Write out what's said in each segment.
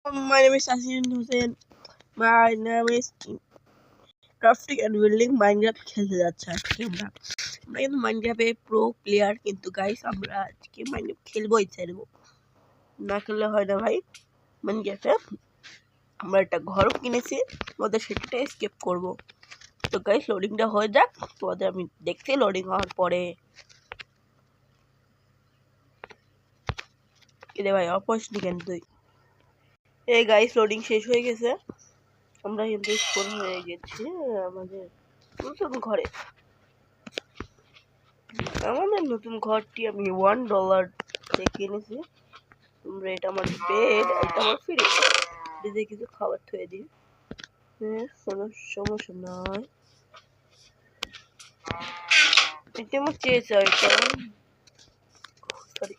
My name is Asin Hussein. My name is Crafting and Building Minecraft খেলতে যাচ্ছে আজকে আমরা কিন্তু মাইনক্রাফটে প্রো প্লেয়ার কিন্তু গাইস আমরা আজকে মাইনক্রাফট খেলবো ইচ্ছা দেবো না খেললে হয় না ভাই মাইনক্রাফটে আমরা একটা ঘর কিনেছি ওদের সেটা স্কেপ করব তো গাইস লোডিংটা হয়ে যাক তোমাদের আমি দেখছি লোডিং হওয়ার পরে রে ভাই অপোজিট কেন তুই এই গাইস লোডিং শেষ হয়ে গেছে আমরা কিন্তু স্পন হয়ে গেছি আমাদের নতুন ঘরে আমাদের নতুন ঘরটি আমি $1 দিয়ে কিনেছি তোমরা এটা আমার বেড এটা আমার ফ্রিজ ফ্রিজে কিছু খাবার থুয়ে দিই কোনো সমস্যা নয় এটা আমার চেয়েছে এটা সরি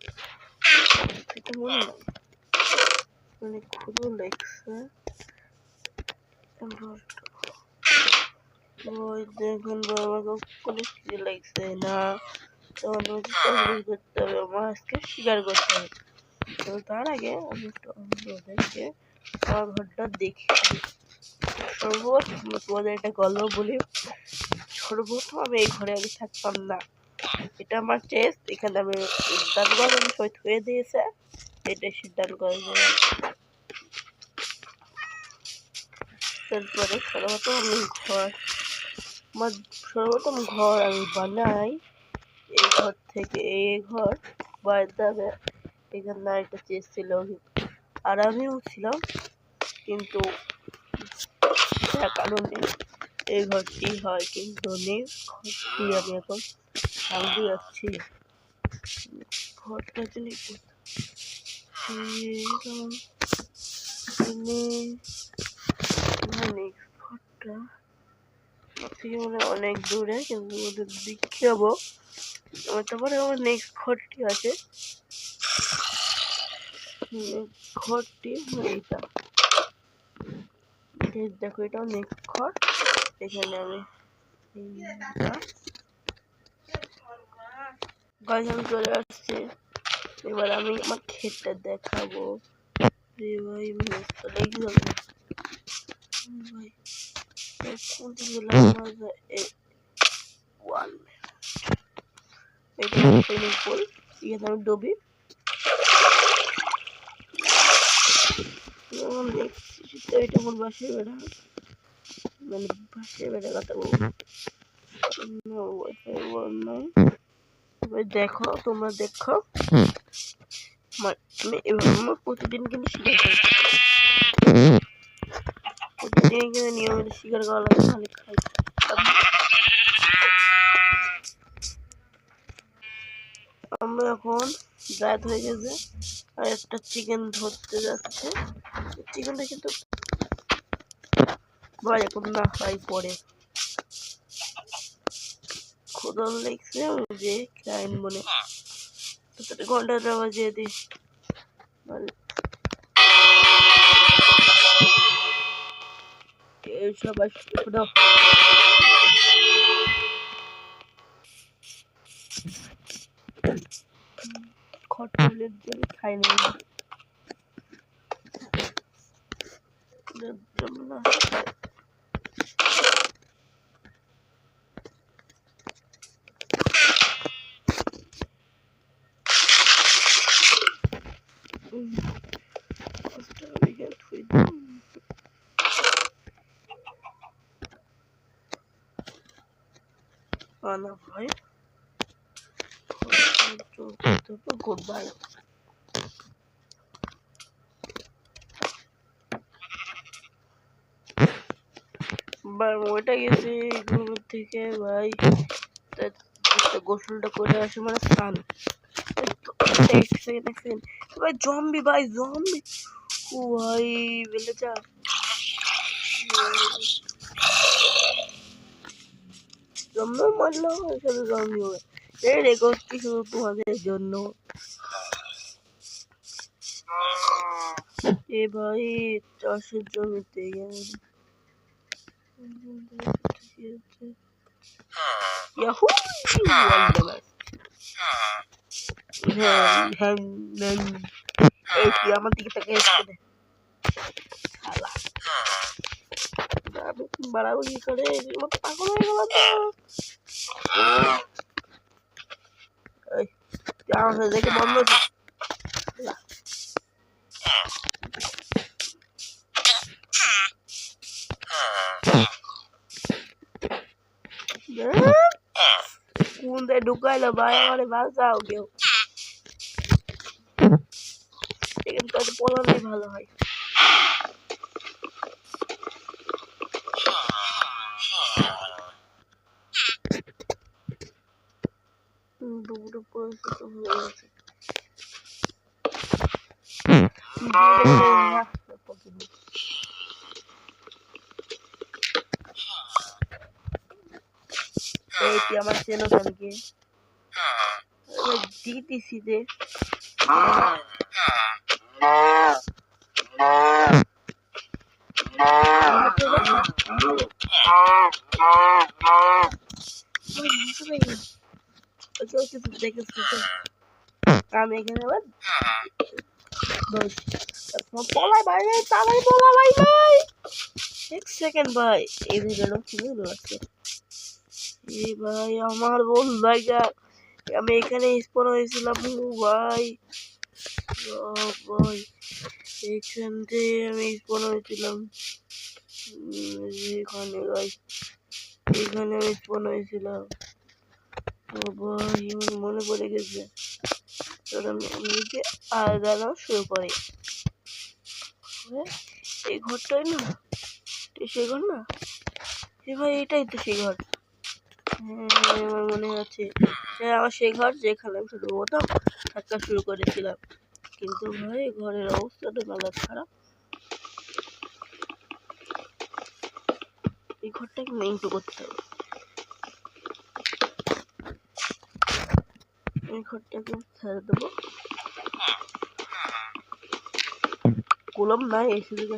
এটা মনে নাই মানে খুবই লাগছে ওই দেখুন বাবা কোনো কিছু লাগছে না তখন করতে হবে আমার আজকে শিকার করতে হবে তো তার আগে আমি একটু ওদেরকে আমার ঘরটা দেখি সর্বপ্রথম তোমাদের একটা গল্প বলি সর্বপ্রথম আমি এই ঘরে আগে থাকতাম না এটা আমার চেস্ট এখানে আমি দানগর আমি সহিত হয়ে দিয়েছে এটা সিদ্ধান্ত করে তারপরে সর্বপ্রথম আমি আমার সর্বপ্রথম ঘর আমি বানাই এই ঘর থেকে এই ঘর বাড়িতে এখানে একটা চেস্ট ছিল আর আমিও ছিলাম কিন্তু কারণে এই ঘরটি হয় কিন্তু ঘরটি আমি এখন ভাঙতে যাচ্ছি ঘরটা চলে ঘরটা অনেক দূরে কিন্তু ওদের দেখতে যাবো তারপরে আমার নেক্সট ঘরটি আছে ঘরটি এইটা দেখো এটাও নেক্সট ঘর এখানে আমি গাইস আমি চলে আসছি এবার আমি আমার ক্ষেতটা দেখাবো ভাই সুইমিং পুল এখানে আমি ডুবি এটা আমার বাসের বেড়া মানে বাসের বেড়া কথা বলবো দেখো তোমরা দেখো আমি এভাবে প্রতিদিন কিন্তু শিকার করি প্রতিদিন কিন্তু নিয়মিত শিকার করা লাগে তাহলে খাই আমরা এখন রাত হয়ে গেছে আর একটা চিকেন ধরতে যাচ্ছে চিকেনটা কিন্তু ভাই এখন না খাই পরে খোদন লেগছে যে ক্লাইন বলে ঘন্টাটা বাজিয়ে দিই সবাই খটলের জন্য খাই না আনা ভাই গুড বাই ওইটা গেছি ঘুম থেকে ভাই গোসলটা করে আসে মানে স্নান ভাই জম্বি ভাই জম্বি ও ভাই বেলে যা জম্বি মারলো এখানে জম্বি হবে এই রেকর্ডটি শুধু তোমাদের জন্য এ ভাই চাষের জমিতে ইয়াহু আমার দিকে তাকে বাড়াবাড়ি করে পাগল হয়ে গেল তো। আমার সাথে দেখে বন্ধ হচ্ছে কোন দিয়ে ঢুকাইলো ভাই আমারে বাঁচাও কেউ এখান থেকে পলানোই ভালো হয় দুটো পরিস্থিত হয়ে গেছে এই তুই আমার চেনো কেনকে দিতেছি যে আমি এখানে পলাই ভাই তাড়াতাড়ি পলা ভাই ভাই এক সেকেন্ড ভাই এই ভিডিওটা খুবই লাগছে এই ভাই আমার বল জায়গা আমি এখানে স্পন হয়েছিলাম ভাই ভাই এখান থেকে আমি স্পন হয়েছিলাম এখানে ভাই এখানে আমি স্পন হয়েছিলাম ভাই আমার মনে পড়ে গেছে আমি আগানো শুরু করি এই ঘরটাই না সেই ঘর না এ ভাই এটাই তো সেই ঘর আমার মনে আছে হ্যাঁ আমার সেই ঘর যেখানে আমি শুধু প্রথম থাকা শুরু করেছিলাম কিন্তু ভাই ঘরের অবস্থাটা ভালো খারাপ এই ঘরটাকে মেইনটু করতে হবে এই ঘরটাকে ছেড়ে দেবো কলম নাই এসে দিকে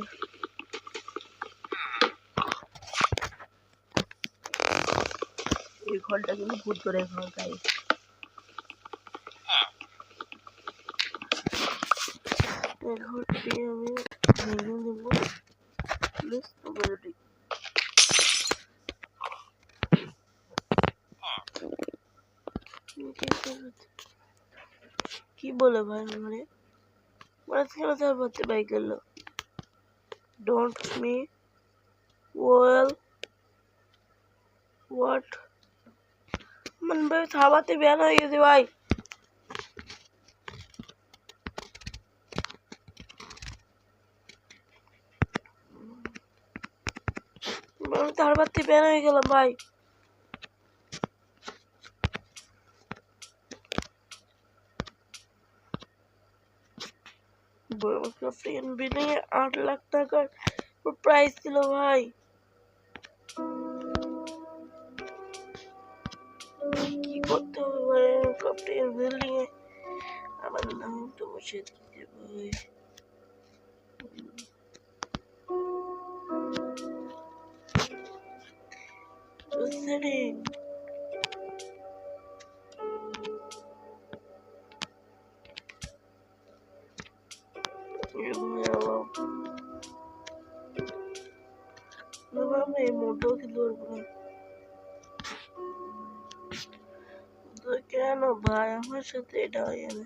এই ঘরটা কিন্তু ভূত করে ঘর তাই এই ঘরটি আমি ভেঙে দেবো প্লিজ ওগুলোটি কি বলে ভাই মানে মাঝখানে তার পড়তে পাই গেল ডোন্ট মি ওয়েল হোয়াট মানে ভাই থামাতে ব্যান হয়ে গেছে ভাই আমি তার বাড়তে ব্যান হয়ে গেলাম ভাই বিল্ডিং এ 8 লাখ টাকার প্রাইস ছিল ভাই কি করতে হবে ভাই ক্রাফটিং বিল্ডিং এ আমার নাম তো বসে দিতে ভাই setting আমি মোটো কি ধরবো তো কেন ভাই আমার সাথে এটা হয় না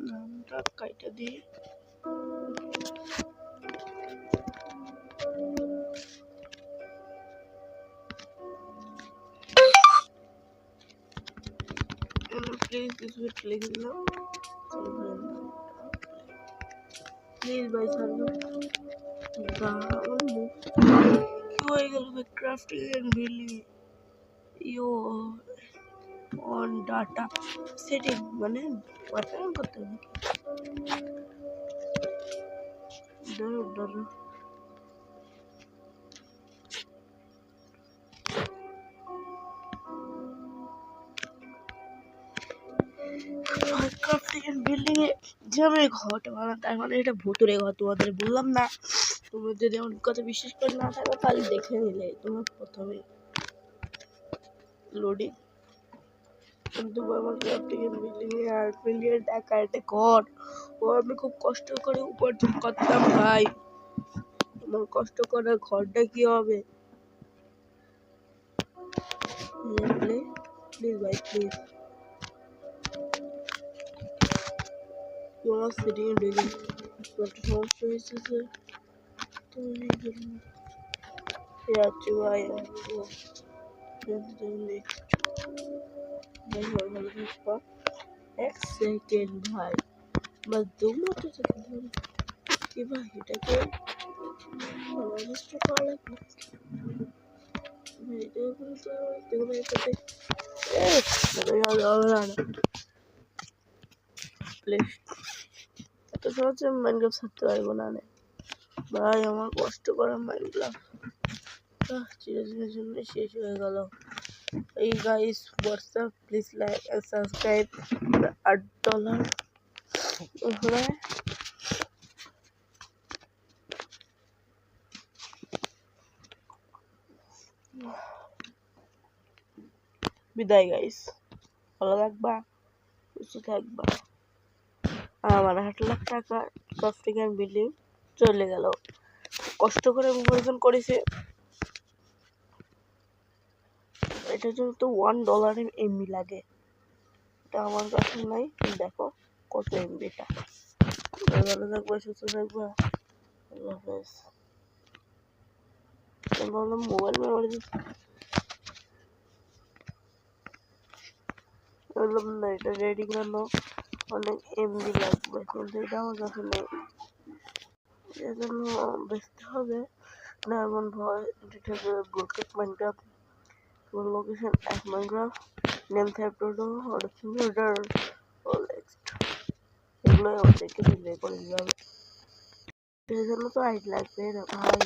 নামটা কাইটা দিয়ে please this will click now please by sarno down কি হয়ে গেল ক্রাফটিং এন্ড বিল্ডিং ইও অন ডাটা সেটিং মানে ওয়াটার করতে হবে ডর ক্রাফটিং বিল্ডিং এ যে আমি ঘরটা বানাই তার মানে এটা ভুতুরে ঘর তোমাদের বললাম না তোমরা যদি আমার কথা বিশ্বাস করে না থাকো তাহলে দেখে নিলে তোমার প্রথমে লোডিং কিন্তু আমার ক্রাফটিং এর বিল্ডিং এ 8 মিলিয়ন টাকা এটা কর ও আমি খুব কষ্ট করে উপার্জন করতাম ভাই আমার কষ্ট করার ঘরটা কি হবে প্লিজ ভাই প্লিজ তোমার সিটিং বিল্ডিং একটা সমস্যা হয়েছে যে তুমি যাচ্ছি ভাই এক সেকেন্ড ভাই বাস 2 মিনিট সেকেন্ড কি ভাই এটাকে রেজিস্টার করা লাগবে এত সহজে মাইনক্রাফট ছাড়তে পারবো না ভাই আমার কষ্ট করা মাইনক্রাফট চিরদিনের জন্য শেষ হয়ে গেল এই guys WhatsApp please like and subscribe $8 উপরে বিদায় গাইস ভালো থাকবা সুস্থ থাকবা আমার 8 লাখ টাকা ক্রাফটিং এন্ড বিল্ডিং চলে গেল কষ্ট করে উপার্জন করেছে এটার জন্য তো $1 এমবি লাগে এটা আমার কাছে নাই দেখো কত এমবি এটা ভালো থাকবা সুস্থ থাকবা আল্লাহ হাফেজ মোবাইল মেমোরি বললাম না এটা রেডি করলো অনেক এমবি লাগবে কিন্তু এটা আমার কাছে নেই এজন্য বেচতে হবে না এমন ভয় এটা ব্লকেট Minecraft location app Minecraft name থ্যাপটোডো অর্ডার নেক্সট এগুলো আমাদেরকে বিলে করে দিতে হবে এর জন্য তো আইড লাগবে না ভাই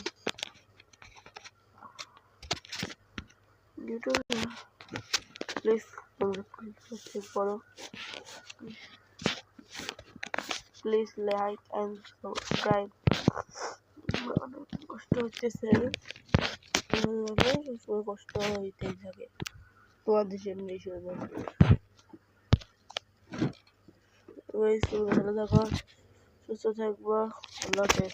ইউটিউবে প্লিজ সাবস্ক্রাইব করো প্লিজ লাইক এন্ড সাবস্ক্রাইব অনেক কষ্ট হচ্ছে কষ্ট হইতেই থাকে তোমাদের জন্য ভালো থাকো সুস্থ থাকবা আল্লাহ হাফেজ